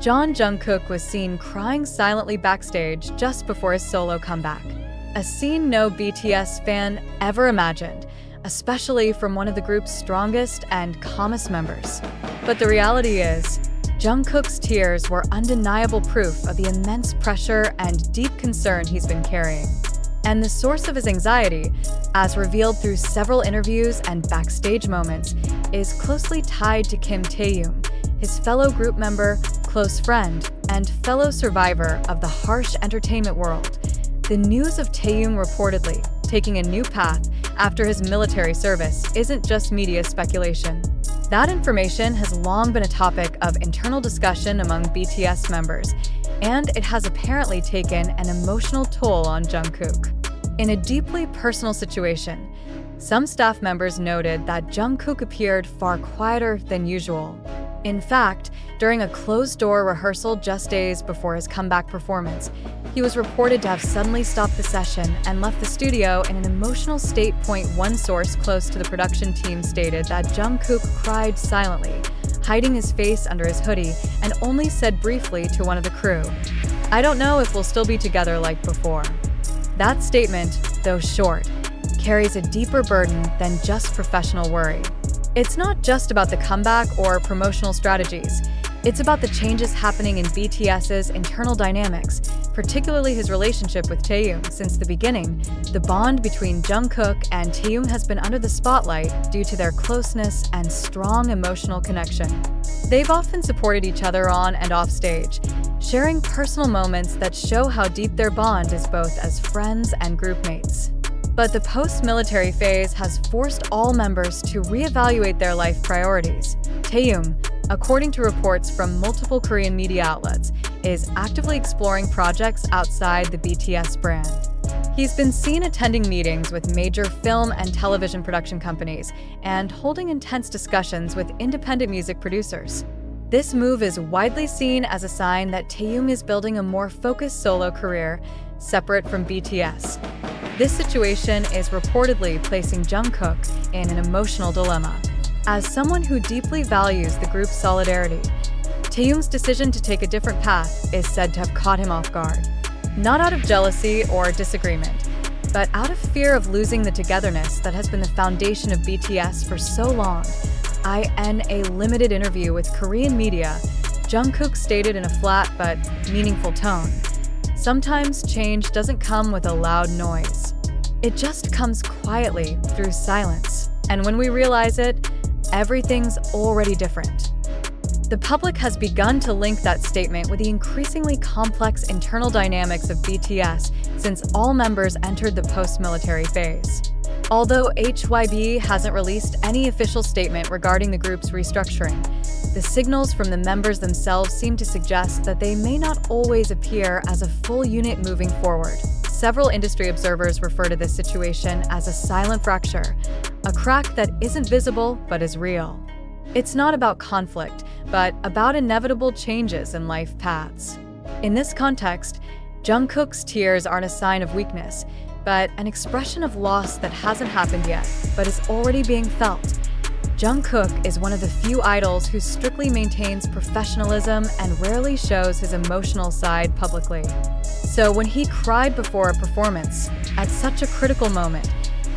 Jungkook was seen crying silently backstage just before his solo comeback. A scene no BTS fan ever imagined, especially from one of the group's strongest and calmest members. But the reality is, Jungkook's tears were undeniable proof of the immense pressure and deep concern he's been carrying. And the source of his anxiety, as revealed through several interviews and backstage moments, is closely tied to Kim Taehyung, his fellow group member, close friend, and fellow survivor of the harsh entertainment world. The news of Taehyung reportedly taking a new path after his military service isn't just media speculation. That information has long been a topic of internal discussion among BTS members, and it has apparently taken an emotional toll on Jungkook. In a deeply personal situation, some staff members noted that Jungkook appeared far quieter than usual. In fact, during a closed-door rehearsal just days before his comeback performance, he was reported to have suddenly stopped the session and left the studio in an emotional state. One source close to the production team stated that Jungkook cried silently, hiding his face under his hoodie, and only said briefly to one of the crew, "I don't know if we'll still be together like before." That statement, though short, carries a deeper burden than just professional worry. It's not just about the comeback or promotional strategies. It's about the changes happening in BTS's internal dynamics, particularly his relationship with Taehyung. Since the beginning, the bond between Jungkook and Taehyung has been under the spotlight due to their closeness and strong emotional connection. They've often supported each other on and off stage, sharing personal moments that show how deep their bond is both as friends and groupmates. But the post-military phase has forced all members to reevaluate their life priorities. Taehyung, according to reports from multiple Korean media outlets, is actively exploring projects outside the BTS brand. He's been seen attending meetings with major film and television production companies and holding intense discussions with independent music producers. This move is widely seen as a sign that Taehyung is building a more focused solo career, separate from BTS. This situation is reportedly placing Jungkook in an emotional dilemma. As someone who deeply values the group's solidarity, Taehyung's decision to take a different path is said to have caught him off guard. Not out of jealousy or disagreement, but out of fear of losing the togetherness that has been the foundation of BTS for so long. In a limited interview with Korean media, Jungkook stated in a flat but meaningful tone, "Sometimes change doesn't come with a loud noise. It just comes quietly through silence. And when we realize it, everything's already different." The public has begun to link that statement with the increasingly complex internal dynamics of BTS since all members entered the post-military phase. Although HYB hasn't released any official statement regarding the group's restructuring, the signals from the members themselves seem to suggest that they may not always appear as a full unit moving forward. Several industry observers refer to this situation as a silent fracture, a crack that isn't visible but is real. It's not about conflict, but about inevitable changes in life paths. In this context, Jungkook's tears aren't a sign of weakness, but an expression of loss that hasn't happened yet, but is already being felt. Jungkook is one of the few idols who strictly maintains professionalism and rarely shows his emotional side publicly. So when he cried before a performance, at such a critical moment,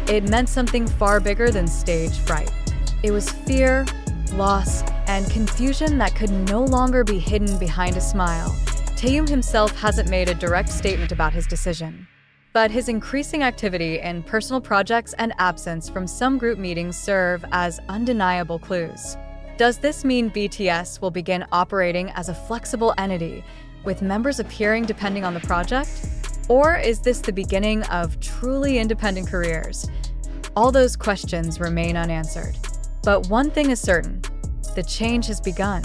it meant something far bigger than stage fright. It was fear, loss, and confusion that could no longer be hidden behind a smile. Taehyung himself hasn't made a direct statement about his decision, but his increasing activity in personal projects and absence from some group meetings serve as undeniable clues. Does this mean BTS will begin operating as a flexible entity, with members appearing depending on the project? Or is this the beginning of truly independent careers? All those questions remain unanswered. But one thing is certain, the change has begun.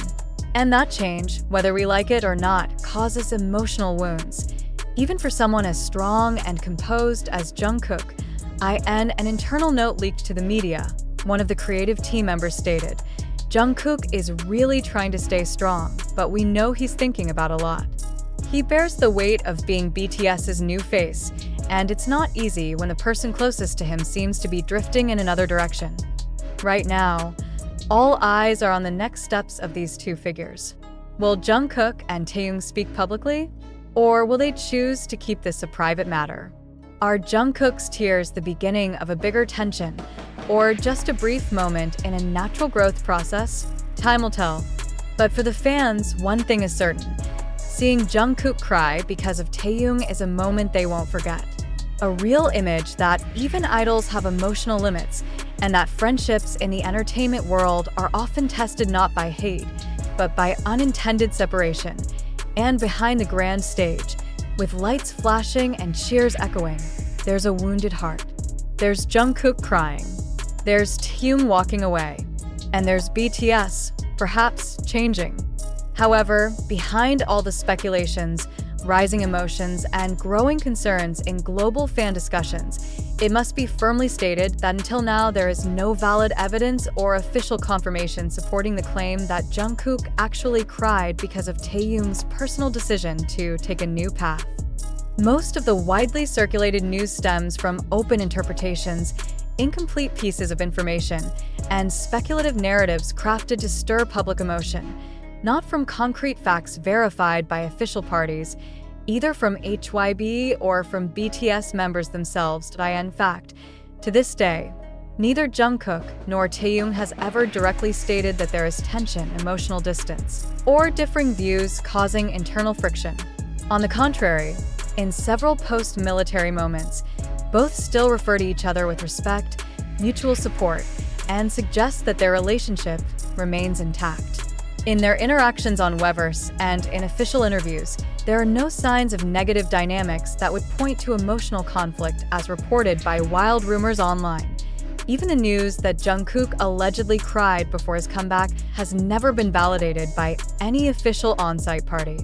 And that change, whether we like it or not, causes emotional wounds. Even for someone as strong and composed as Jungkook, an internal note leaked to the media. One of the creative team members stated, "Jungkook is really trying to stay strong, but we know he's thinking about a lot. He bears the weight of being BTS's new face, and it's not easy when the person closest to him seems to be drifting in another direction." Right now, all eyes are on the next steps of these two figures. Will Jungkook and Taehyung speak publicly? Or will they choose to keep this a private matter? Are Jungkook's tears the beginning of a bigger tension, or just a brief moment in a natural growth process? Time will tell. But for the fans, one thing is certain. Seeing Jungkook cry because of Taehyung is a moment they won't forget. A real image that even idols have emotional limits, and that friendships in the entertainment world are often tested not by hate, but by unintended separation. And behind the grand stage, with lights flashing and cheers echoing, there's a wounded heart. There's Jungkook crying. There's Taehyung walking away. And there's BTS, perhaps changing. However, behind all the speculations, rising emotions, and growing concerns in global fan discussions, it must be firmly stated that until now there is no valid evidence or official confirmation supporting the claim that Jungkook actually cried because of Taehyung's personal decision to take a new path. Most of the widely circulated news stems from open interpretations, incomplete pieces of information, and speculative narratives crafted to stir public emotion, not from concrete facts verified by official parties, either from HYB or from BTS members themselves. In fact, to this day, neither Jungkook nor Taehyung has ever directly stated that there is tension, emotional distance, or differing views causing internal friction. On the contrary, in several post-military moments, both still refer to each other with respect, mutual support, and suggest that their relationship remains intact. In their interactions on weverse and in official interviews, there are no signs of negative dynamics that would point to emotional conflict as reported by wild rumors online. Even the news that Jungkook allegedly cried before his comeback has never been validated by any official on-site party.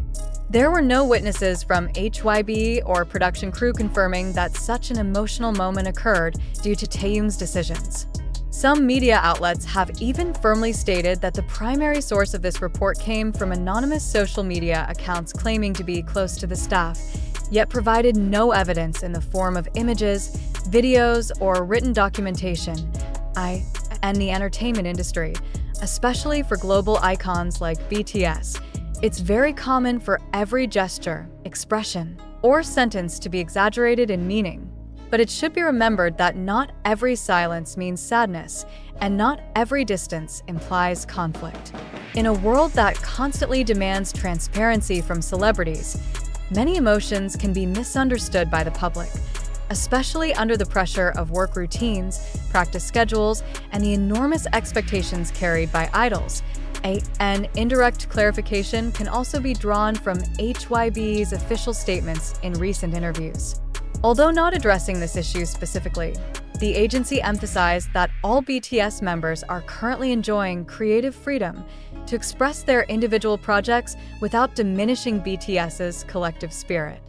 There were no witnesses from HYB or production crew confirming that such an emotional moment occurred due to Taehyung's decisions. Some media outlets have even firmly stated that the primary source of this report came from anonymous social media accounts claiming to be close to the staff, yet provided no evidence in the form of images, videos, or written documentation. And the entertainment industry, especially for global icons like BTS, it's very common for every gesture, expression, or sentence to be exaggerated in meaning. But it should be remembered that not every silence means sadness, and not every distance implies conflict. In a world that constantly demands transparency from celebrities, many emotions can be misunderstood by the public, especially under the pressure of work routines, practice schedules, and the enormous expectations carried by idols. An indirect clarification can also be drawn from HYB's official statements in recent interviews. Although not addressing this issue specifically, the agency emphasized that all BTS members are currently enjoying creative freedom to express their individual projects without diminishing BTS's collective spirit.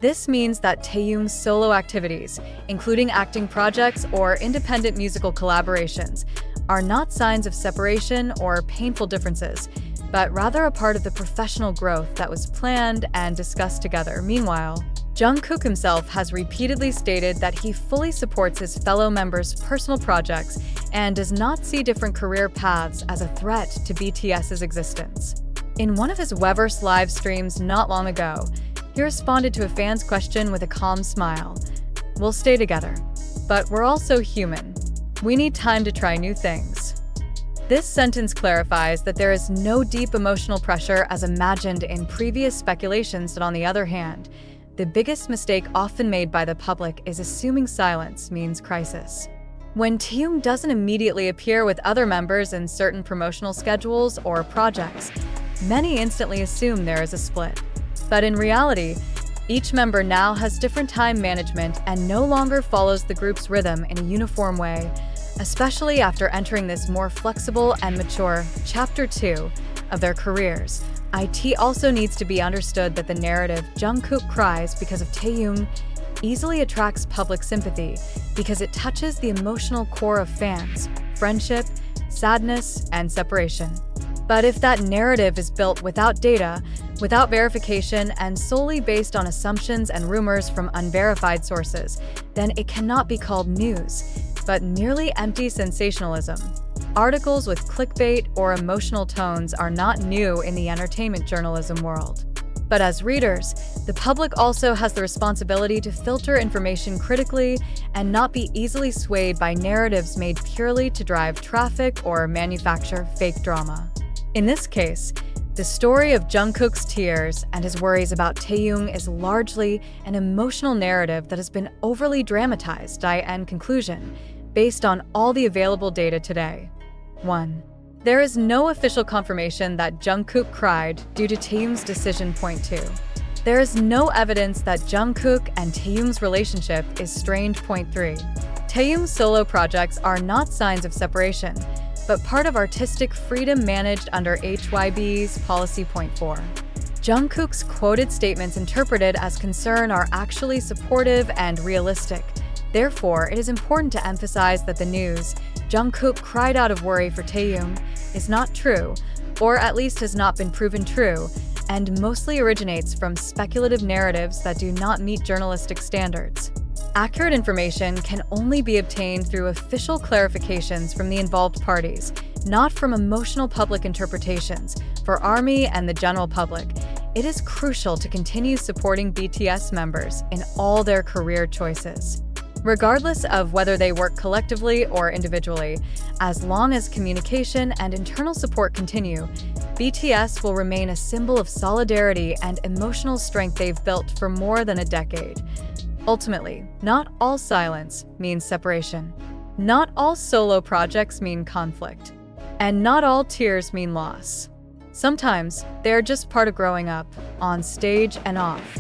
This means that Taehyung's solo activities, including acting projects or independent musical collaborations, are not signs of separation or painful differences, but rather a part of the professional growth that was planned and discussed together. Meanwhile, Jungkook himself has repeatedly stated that he fully supports his fellow members' personal projects and does not see different career paths as a threat to BTS's existence. In one of his weverse live streams not long ago, he responded to a fan's question with a calm smile. "We'll stay together, but we're also human. We need time to try new things." This sentence clarifies that there is no deep emotional pressure as imagined in previous speculations, that on the other hand, the biggest mistake often made by the public is assuming silence means crisis. When Taehyung doesn't immediately appear with other members in certain promotional schedules or projects, many instantly assume there is a split. But in reality, each member now has different time management and no longer follows the group's rhythm in a uniform way, especially after entering this more flexible and mature Chapter 2 of their careers. It also needs to be understood that the narrative Jungkook cries because of Taehyung easily attracts public sympathy because it touches the emotional core of fans, friendship, sadness, and separation. But if that narrative is built without data, without verification, and solely based on assumptions and rumors from unverified sources, then it cannot be called news, but merely empty sensationalism. Articles with clickbait or emotional tones are not new in the entertainment journalism world. But as readers, the public also has the responsibility to filter information critically and not be easily swayed by narratives made purely to drive traffic or manufacture fake drama. In this case, the story of Jungkook's tears and his worries about Taehyung is largely an emotional narrative that has been overly dramatized, in conclusion, based on all the available data today. 1. There is no official confirmation that Jungkook cried due to Taehyung's decision. Point 2. There is no evidence that Jungkook and Taehyung's relationship is strained. Point 3. Taehyung's solo projects are not signs of separation, but part of artistic freedom managed under Hybe's policy. Point 4. Jungkook's quoted statements interpreted as concern are actually supportive and realistic. Therefore, it is important to emphasize that the news, Jungkook cried out of worry for Taehyung, is not true, or at least has not been proven true, and mostly originates from speculative narratives that do not meet journalistic standards. Accurate information can only be obtained through official clarifications from the involved parties, not from emotional public interpretations. For ARMY and the general public, it is crucial to continue supporting BTS members in all their career choices. Regardless of whether they work collectively or individually, as long as communication and internal support continue, BTS will remain a symbol of solidarity and emotional strength they've built for more than a decade. Ultimately, not all silence means separation. Not all solo projects mean conflict. And not all tears mean loss. Sometimes, they are just part of growing up, on stage and off.